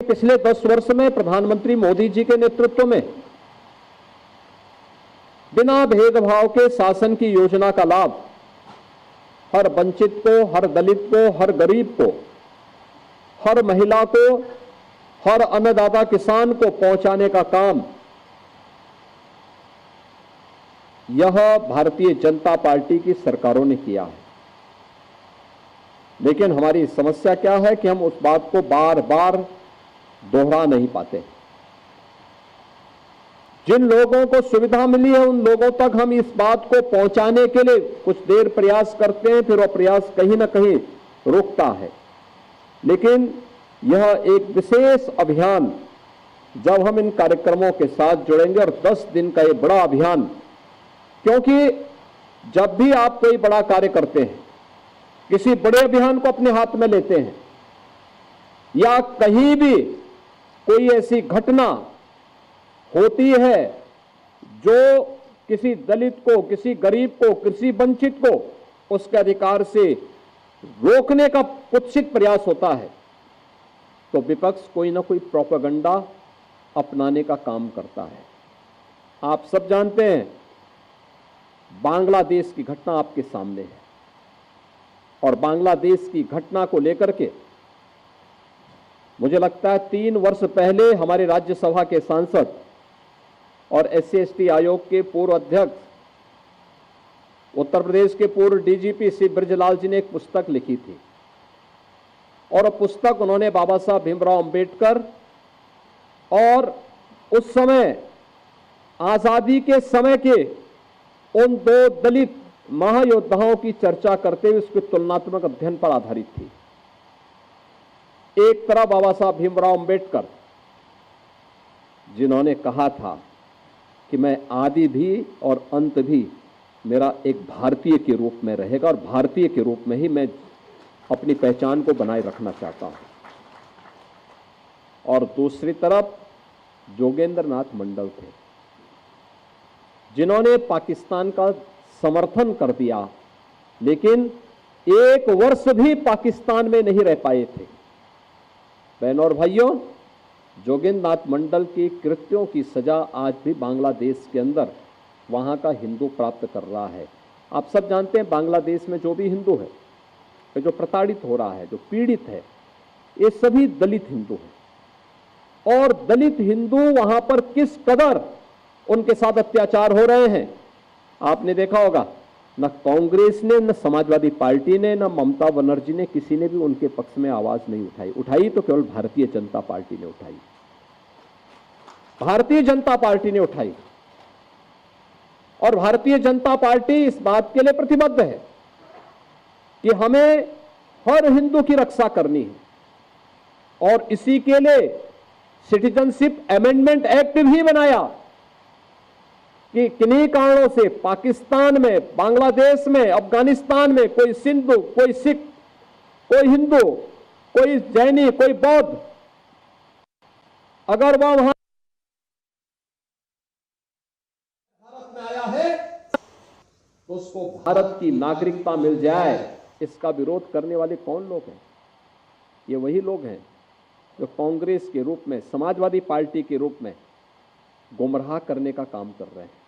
पिछले 10 वर्ष में प्रधानमंत्री मोदी जी के नेतृत्व में बिना भेदभाव के शासन की योजना का लाभ हर वंचित को, हर दलित को, हर गरीब को, हर महिला को, हर अन्नदाता किसान को पहुंचाने का काम यह भारतीय जनता पार्टी की सरकारों ने किया है। लेकिन हमारी समस्या क्या है कि हम उस बात को बार बार दोहरा नहीं पाते। जिन लोगों को सुविधा मिली है उन लोगों तक हम इस बात को पहुंचाने के लिए कुछ देर प्रयास करते हैं, फिर वह प्रयास कहीं ना कहीं रुकता है। लेकिन यह एक विशेष अभियान जब हम इन कार्यक्रमों के साथ जुड़ेंगे, और 10 दिन का ये बड़ा अभियान, क्योंकि जब भी आप कोई बड़ा कार्य करते हैं, किसी बड़े अभियान को अपने हाथ में लेते हैं, या कहीं भी कोई ऐसी घटना होती है जो किसी दलित को, किसी गरीब को, किसी वंचित को उसके अधिकार से रोकने का कुत्सित प्रयास होता है, तो विपक्ष कोई ना कोई प्रोपेगेंडा अपनाने का काम करता है। आप सब जानते हैं बांग्लादेश की घटना आपके सामने है, और बांग्लादेश की घटना को लेकर के मुझे लगता है 3 वर्ष पहले हमारे राज्यसभा के सांसद और SC/ST आयोग के पूर्व अध्यक्ष, उत्तर प्रदेश के पूर्व DGP श्री ब्रजलाल जी ने एक पुस्तक लिखी थी, और पुस्तक उन्होंने बाबा साहब भीमराव अंबेडकर और उस समय आजादी के समय के उन 2 दलित महायोद्धाओं की चर्चा करते हुए उसके तुलनात्मक अध्ययन पर आधारित थी। एक तरफ बाबा साहब भीमराव अंबेडकर, जिन्होंने कहा था कि मैं आदि भी और अंत भी मेरा एक भारतीय के रूप में रहेगा, और भारतीय के रूप में ही मैं अपनी पहचान को बनाए रखना चाहता हूं। और दूसरी तरफ जोगेंद्र नाथ मंडल थे, जिन्होंने पाकिस्तान का समर्थन कर दिया, लेकिन 1 वर्ष भी पाकिस्तान में नहीं रह पाए थे। बहनों और भाइयों, जोगेंद्र नाथ मंडल की कृत्यों की सजा आज भी बांग्लादेश के अंदर वहां का हिंदू प्राप्त कर रहा है। आप सब जानते हैं बांग्लादेश में जो भी हिंदू है, जो प्रताड़ित हो रहा है, जो पीड़ित है, ये सभी दलित हिंदू हैं। और दलित हिंदू वहां पर किस कदर उनके साथ अत्याचार हो रहे हैं आपने देखा होगा। न कांग्रेस ने, न समाजवादी पार्टी ने, न ममता बनर्जी ने, किसी ने भी उनके पक्ष में आवाज नहीं उठाई। उठाई तो केवल भारतीय जनता पार्टी ने उठाई। भारतीय जनता पार्टी ने उठाई, और भारतीय जनता पार्टी इस बात के लिए प्रतिबद्ध है कि हमें हर हिंदू की रक्षा करनी है, और इसी के लिए सिटीजनशिप अमेंडमेंट एक्ट भी बनाया कि किन्हीं कारणों से पाकिस्तान में, बांग्लादेश में, अफगानिस्तान में कोई सिंधु, कोई सिख, कोई हिंदू, कोई जैनी, कोई बौद्ध, अगर वह वहां भारत में आया है तो उसको भारत की नागरिकता मिल जाए। इसका विरोध करने वाले कौन लोग हैं? ये वही लोग हैं जो कांग्रेस के रूप में, समाजवादी पार्टी के रूप में गुमराह करने का काम कर रहे हैं।